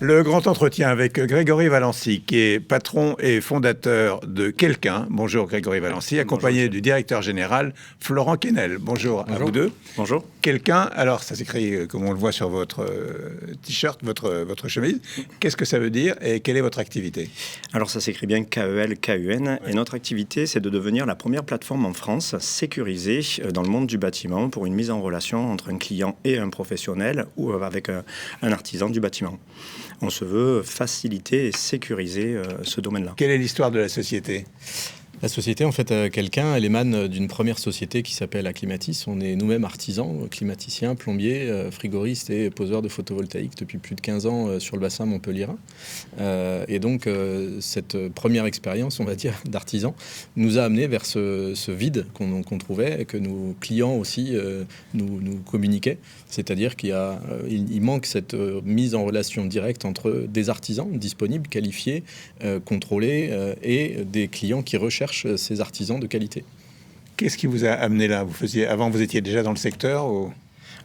Le grand entretien avec Grégory Valency, qui est patron et fondateur de Quelqu'un. Bonjour Grégory Valency, accompagné Bonjour. du directeur général Florent Quesnel. Bonjour à vous deux. Bonjour. Quelqu'un, alors ça s'écrit comme on le voit sur votre t-shirt, votre chemise. Qu'est-ce que ça veut dire et quelle est votre activité? Alors ça s'écrit bien K-E-L-K-U-N. Et notre activité, c'est de devenir la première plateforme en France sécurisée dans le monde du bâtiment pour une mise en relation entre un client et un professionnel ou avec un artisan du bâtiment. On se veut faciliter et sécuriser ce domaine-là. Quelle est l'histoire de la société? La société, en fait, Quelqu'un, elle émane d'une première société qui s'appelle Acclimatis. On est nous-mêmes artisans, climaticiens, plombiers, frigoristes et poseurs de photovoltaïque depuis plus de 15 ans sur le bassin montpelliérain. Et donc, cette première expérience, on va dire, d'artisan, nous a amené vers ce vide qu'on trouvait et que nos clients aussi nous communiquaient. C'est-à-dire qu'il manque cette mise en relation directe entre des artisans disponibles, qualifiés, contrôlés et des clients qui recherchent ces artisans de qualité. Qu'est-ce qui vous a amené là? Avant, vous étiez déjà dans le secteur ou...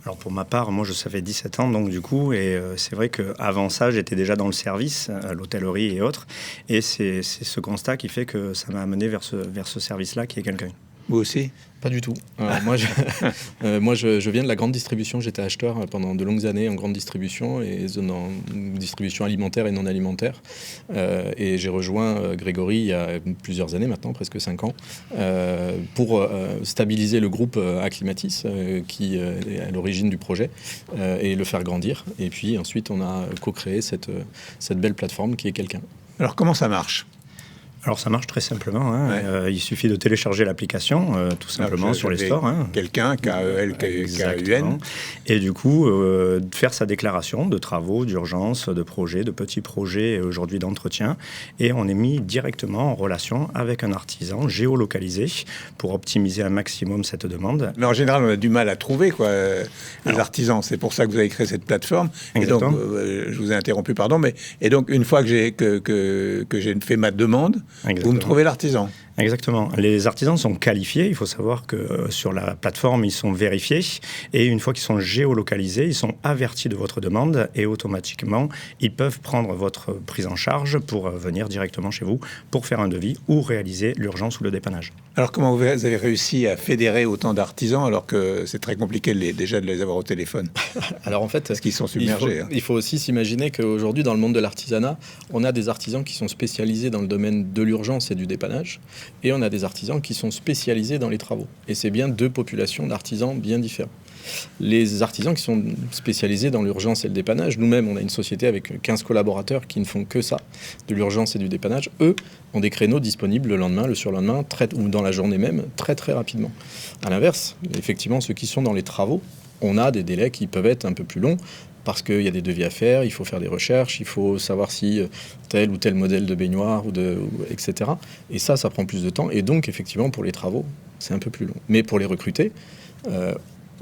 Alors pour ma part, moi je savais 17 ans donc du coup, et c'est vrai qu'avant ça j'étais déjà dans le service, l'hôtellerie et autres, et c'est ce constat qui fait que ça m'a amené vers ce service-là qui est Quelqu'un. Vous aussi? Pas du tout. Moi, je viens de la grande distribution. J'étais acheteur pendant de longues années en grande distribution et en distribution alimentaire et non alimentaire. Et j'ai rejoint Grégory il y a plusieurs années maintenant, presque 5 ans, pour stabiliser le groupe Acclimatis, qui est à l'origine du projet, et le faire grandir. Et puis ensuite, on a co-créé cette belle plateforme qui est Quelqu'un. Alors, comment ça marche? Alors ça marche très simplement. Ouais. Il suffit de télécharger l'application tout simplement sur les stores. Quelqu'un, K-E-L-K-U-N. Et du coup, faire sa déclaration de travaux, d'urgence, de projets, de petits projets aujourd'hui d'entretien. Et on est mis directement en relation avec un artisan géolocalisé pour optimiser un maximum cette demande. Mais en général, on a du mal à trouver les artisans. C'est pour ça que vous avez créé cette plateforme. Exactement. Et donc, je vous ai interrompu, pardon. Et donc, une fois que j'ai fait ma demande, Exactement. vous me trouvez l'artisan. Exactement. Les artisans sont qualifiés. Il faut savoir que sur la plateforme, ils sont vérifiés. Et une fois qu'ils sont géolocalisés, ils sont avertis de votre demande. Et automatiquement, ils peuvent prendre votre prise en charge pour venir directement chez vous pour faire un devis ou réaliser l'urgence ou le dépannage. Alors, comment vous avez réussi à fédérer autant d'artisans alors que c'est très compliqué déjà de les avoir au téléphone? Alors en fait, parce qu'ils sont submergés. Il faut aussi s'imaginer qu'aujourd'hui, dans le monde de l'artisanat, on a des artisans qui sont spécialisés dans le domaine de l'urgence et du dépannage. Et on a des artisans qui sont spécialisés dans les travaux. Et c'est bien deux populations d'artisans bien différents. Les artisans qui sont spécialisés dans l'urgence et le dépannage, nous-mêmes, on a une société avec 15 collaborateurs qui ne font que ça, de l'urgence et du dépannage. Eux ont des créneaux disponibles le lendemain, le surlendemain, ou dans la journée même, très très rapidement. À l'inverse, effectivement, ceux qui sont dans les travaux, on a des délais qui peuvent être un peu plus longs, parce qu'il y a des devis à faire, il faut faire des recherches, il faut savoir si tel ou tel modèle de baignoire, etc. Et ça prend plus de temps. Et donc, effectivement, pour les travaux, c'est un peu plus long. Mais pour les recruter,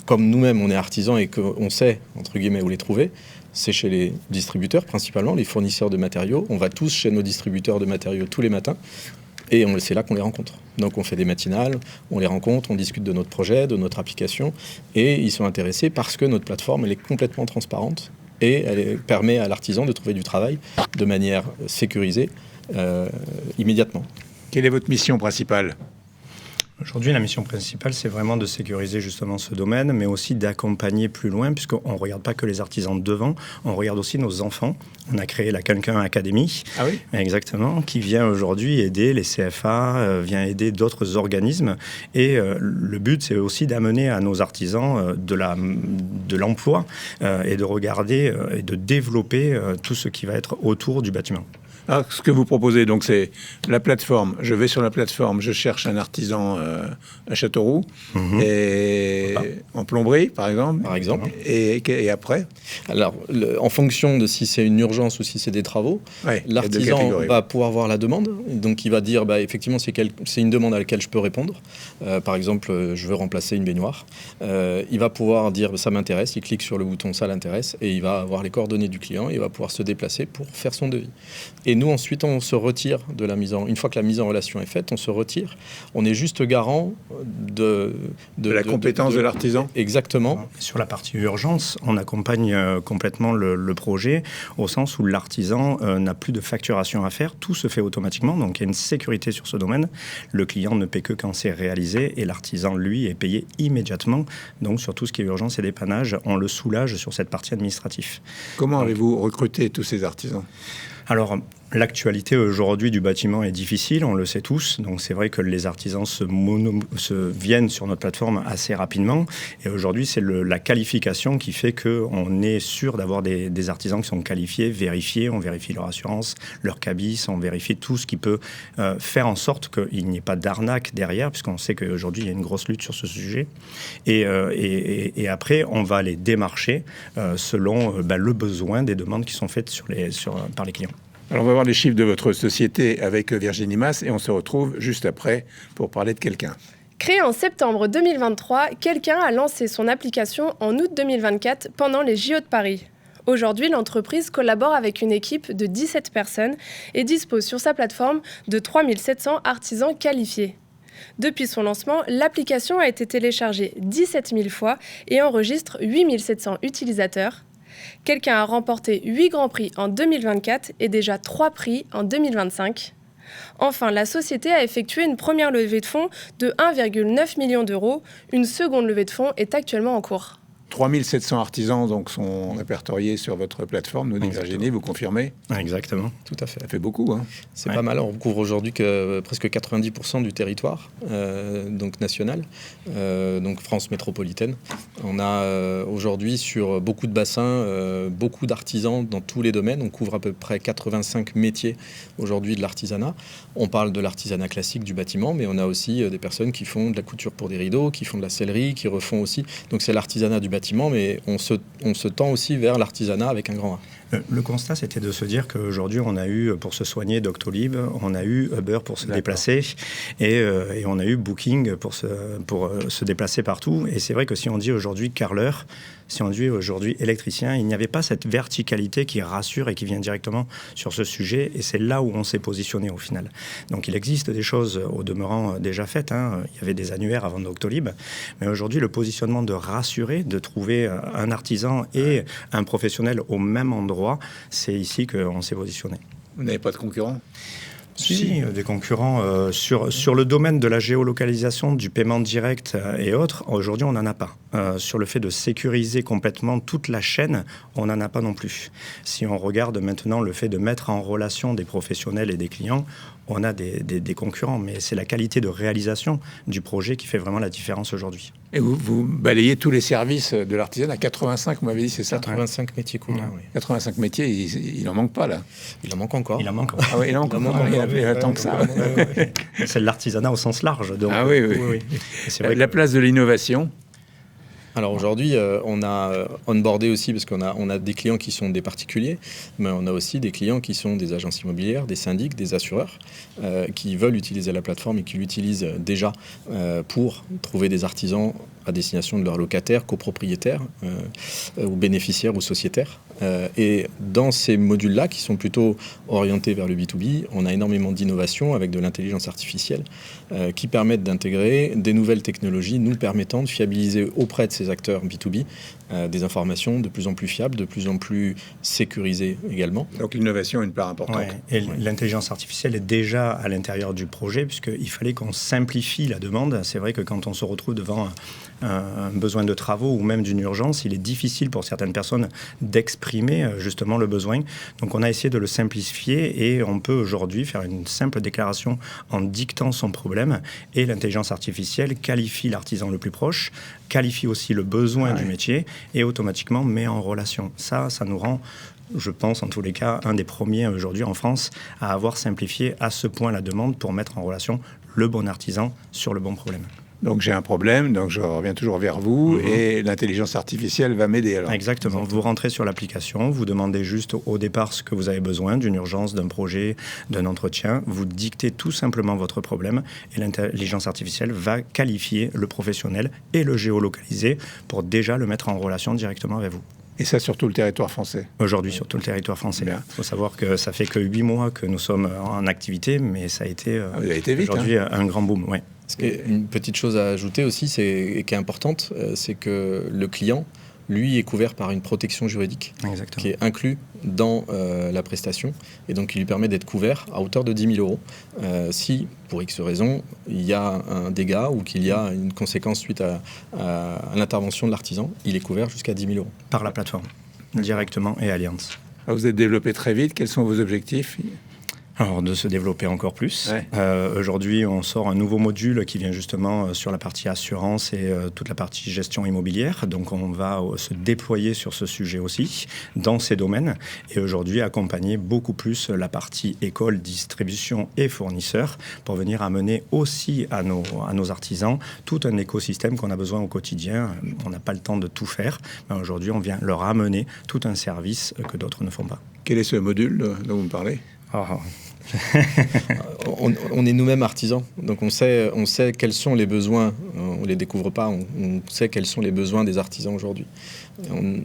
comme nous-mêmes, on est artisans et qu'on sait, entre guillemets, où les trouver, c'est chez les distributeurs, principalement, les fournisseurs de matériaux. On va tous chez nos distributeurs de matériaux tous les matins. Et c'est là qu'on les rencontre. Donc on fait des matinales, on les rencontre, on discute de notre projet, de notre application, et ils sont intéressés parce que notre plateforme, elle est complètement transparente et elle permet à l'artisan de trouver du travail de manière sécurisée immédiatement. Quelle est votre mission principale ? Aujourd'hui, la mission principale, c'est vraiment de sécuriser justement ce domaine, mais aussi d'accompagner plus loin, puisqu'on ne regarde pas que les artisans devant, on regarde aussi nos enfants. On a créé la Quelqu'un Academy, ah oui exactement, qui vient aujourd'hui aider les CFA, vient aider d'autres organismes. Et le but, c'est aussi d'amener à nos artisans de l'emploi et de regarder et de développer tout ce qui va être autour du bâtiment. Alors, ce que vous proposez, donc, c'est la plateforme. Je vais sur la plateforme, je cherche un artisan à Châteauroux, et en plomberie, par exemple. Par exemple. Et après ? Alors, en fonction de si c'est une urgence ou si c'est des travaux, l'artisan va pouvoir voir la demande. Donc, il va dire, effectivement, c'est une demande à laquelle je peux répondre. Par exemple, je veux remplacer une baignoire. Il va pouvoir dire, ça m'intéresse. Il clique sur le bouton, ça l'intéresse. Et il va avoir les coordonnées du client et il va pouvoir se déplacer pour faire son devis. Et nous, ensuite, on se retire de la mise en... Une fois que la mise en relation est faite, on se retire. On est juste garant de la compétence de l'artisan. Exactement. Sur la partie urgence, on accompagne complètement le projet au sens où l'artisan n'a plus de facturation à faire. Tout se fait automatiquement, donc il y a une sécurité sur ce domaine. Le client ne paie que quand c'est réalisé et l'artisan, lui, est payé immédiatement. Donc sur tout ce qui est urgence et dépannage, on le soulage sur cette partie administrative. Comment avez-vous recruté tous ces artisans ? Alors, l'actualité aujourd'hui du bâtiment est difficile, on le sait tous. Donc, c'est vrai que les artisans viennent sur notre plateforme assez rapidement. Et aujourd'hui, c'est la qualification qui fait qu'on est sûr d'avoir des artisans qui sont qualifiés, vérifiés. On vérifie leur assurance, leur cabis, on vérifie tout ce qui peut faire en sorte qu'il n'y ait pas d'arnaque derrière, puisqu'on sait qu'aujourd'hui, il y a une grosse lutte sur ce sujet. Et après, on va les démarcher selon le besoin des demandes qui sont faites par les clients. Alors, on va voir les chiffres de votre société avec Virginie Mas et on se retrouve juste après pour parler de quelqu'un. Créé en septembre 2023, quelqu'un a lancé son application en août 2024 pendant les JO de Paris. Aujourd'hui, l'entreprise collabore avec une équipe de 17 personnes et dispose sur sa plateforme de 3700 artisans qualifiés. Depuis son lancement, l'application a été téléchargée 17 000 fois et enregistre 8 700 utilisateurs. Quelqu'un a remporté 8 grands prix en 2024 et déjà 3 prix en 2025. Enfin, la société a effectué une première levée de fonds de 1,9 million d'euros. Une seconde levée de fonds est actuellement en cours. 3700 artisans donc, sont répertoriés sur votre plateforme, nous dit Virginie, vous confirmez ? Exactement. Tout à fait. Ça fait beaucoup, hein ? C'est pas mal. On couvre aujourd'hui presque 90% du territoire donc national, donc France métropolitaine. On a aujourd'hui sur beaucoup de bassins, beaucoup d'artisans dans tous les domaines. On couvre à peu près 85 métiers aujourd'hui de l'artisanat. On parle de l'artisanat classique du bâtiment, mais on a aussi des personnes qui font de la couture pour des rideaux, qui font de la sellerie, qui refont aussi. Donc c'est l'artisanat du bâtiment, mais on se tend aussi vers l'artisanat avec un grand A. Le constat, c'était de se dire qu'aujourd'hui, on a eu, pour se soigner, Doctolib, on a eu Uber pour se déplacer, et on a eu Booking pour se déplacer partout. Et c'est vrai que si on dit aujourd'hui carreleur, si on dit aujourd'hui électricien, il n'y avait pas cette verticalité qui rassure et qui vient directement sur ce sujet. Et c'est là où on s'est positionné au final. Donc il existe des choses au demeurant déjà faites. Il y avait des annuaires avant Doctolib. Mais aujourd'hui, le positionnement de rassurer, de trouver un artisan et un professionnel au même endroit, c'est ici qu'on s'est positionné. Vous n'avez pas de concurrents ? Si, des concurrents sur le domaine de la géolocalisation, du paiement direct et autres, aujourd'hui on n'en a pas. Sur le fait de sécuriser complètement toute la chaîne, on n'en a pas non plus. Si on regarde maintenant le fait de mettre en relation des professionnels et des clients, on a des concurrents, mais c'est la qualité de réalisation du projet qui fait vraiment la différence aujourd'hui. Et vous balayez tous les services de l'artisanat, 85, vous m'avez dit, c'est ça ? 85 métiers couverts, oui. 85 métiers, il en manque pas, là. Il en manque encore. Ah oui, il en manque encore. Il y a tant que ça. C'est l'artisanat au sens large. Donc, ah oui. C'est vrai la place de l'innovation. Alors aujourd'hui, on a onboardé aussi, parce qu'on a des clients qui sont des particuliers, mais on a aussi des clients qui sont des agences immobilières, des syndics, des assureurs, qui veulent utiliser la plateforme et qui l'utilisent déjà pour trouver des artisans à destination de leurs locataires, copropriétaires ou bénéficiaires ou sociétaires. Et dans ces modules-là, qui sont plutôt orientés vers le B2B, on a énormément d'innovations avec de l'intelligence artificielle qui permettent d'intégrer des nouvelles technologies nous permettant de fiabiliser auprès de ces acteurs B2B des informations de plus en plus fiables, de plus en plus sécurisées également. Donc l'innovation a une part importante. Ouais, et l'intelligence artificielle est déjà à l'intérieur du projet, puisqu'il fallait qu'on simplifie la demande. C'est vrai que quand on se retrouve devant un besoin de travaux ou même d'une urgence, il est difficile pour certaines personnes d'exprimer justement le besoin. Donc on a essayé de le simplifier et on peut aujourd'hui faire une simple déclaration en dictant son problème, et l'intelligence artificielle qualifie l'artisan le plus proche, qualifie aussi le besoin du métier et automatiquement met en relation. Ça nous rend, je pense en tous les cas, un des premiers aujourd'hui en France à avoir simplifié à ce point la demande pour mettre en relation le bon artisan sur le bon problème. Donc j'ai un problème, donc je reviens toujours vers vous et l'intelligence artificielle va m'aider alors. Exactement. Vous rentrez sur l'application, vous demandez juste au départ ce que vous avez besoin, d'une urgence, d'un projet, d'un entretien. Vous dictez tout simplement votre problème et l'intelligence artificielle va qualifier le professionnel et le géolocaliser pour déjà le mettre en relation directement avec vous. Et ça sur tout le territoire français ? Aujourd'hui, sur tout le territoire français. Il faut savoir que ça fait que 8 mois que nous sommes en activité, mais ça a été, vite, aujourd'hui un grand boom. Ouais. Une petite chose à ajouter aussi, et qui est importante, c'est que le client, lui, est couvert par une protection juridique qui est inclue dans la prestation, et donc qui lui permet d'être couvert à hauteur de 10 000 euros. Si, pour X raison, il y a un dégât ou qu'il y a une conséquence suite à l'intervention de l'artisan, il est couvert jusqu'à 10 000 euros. Par la plateforme, directement, et Allianz. Vous êtes développé très vite. Quels sont vos objectifs ? Alors, de se développer encore plus. Ouais. Aujourd'hui, on sort un nouveau module qui vient justement sur la partie assurance et toute la partie gestion immobilière. Donc, on va se déployer sur ce sujet aussi, dans ces domaines. Et aujourd'hui, accompagner beaucoup plus la partie école, distribution et fournisseurs pour venir amener aussi à nos artisans tout un écosystème qu'on a besoin au quotidien. On n'a pas le temps de tout faire. Mais aujourd'hui, on vient leur amener tout un service que d'autres ne font pas. Quel est ce module dont vous me parlez ? On est nous-mêmes artisans, donc on sait quels sont les besoins, on ne les découvre pas, on sait quels sont les besoins des artisans aujourd'hui.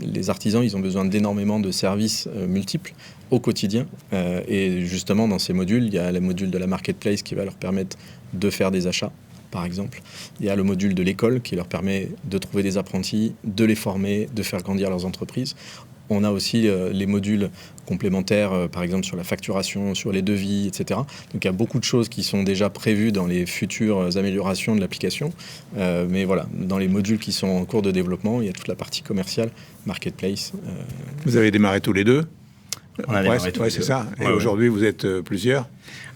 Les artisans, ils ont besoin d'énormément de services multiples au quotidien, et justement dans ces modules, il y a le module de la marketplace qui va leur permettre de faire des achats, par exemple. Il y a le module de l'école qui leur permet de trouver des apprentis, de les former, de faire grandir leurs entreprises. On a aussi les modules complémentaires, par exemple sur la facturation, sur les devis, etc. Donc il y a beaucoup de choses qui sont déjà prévues dans les futures améliorations de l'application. Mais voilà, dans les modules qui sont en cours de développement, il y a toute la partie commerciale, marketplace. Vous avez démarré tous les deux ? On a démarré tous les c'est deux. ça. Et aujourd'hui, vous êtes plusieurs ?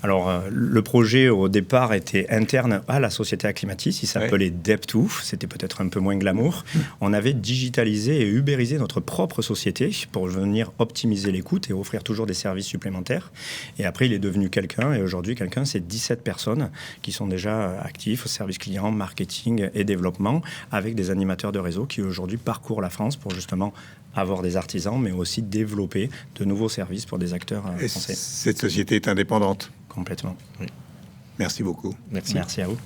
Alors, le projet, au départ, était interne à la société Acclimatis. Il s'appelait Dep2. C'était peut-être un peu moins glamour. On avait digitalisé et ubérisé notre propre société pour venir optimiser les coûts et offrir toujours des services supplémentaires. Et après, il est devenu quelqu'un. Et aujourd'hui, quelqu'un, c'est 17 personnes qui sont déjà actifs au service client, marketing et développement, avec des animateurs de réseau qui, aujourd'hui, parcourent la France pour justement avoir des artisans, mais aussi développer de nouveaux services pour des acteurs français. Cette société est indépendante ? Complètement. Oui. Merci beaucoup. Merci. Merci à vous.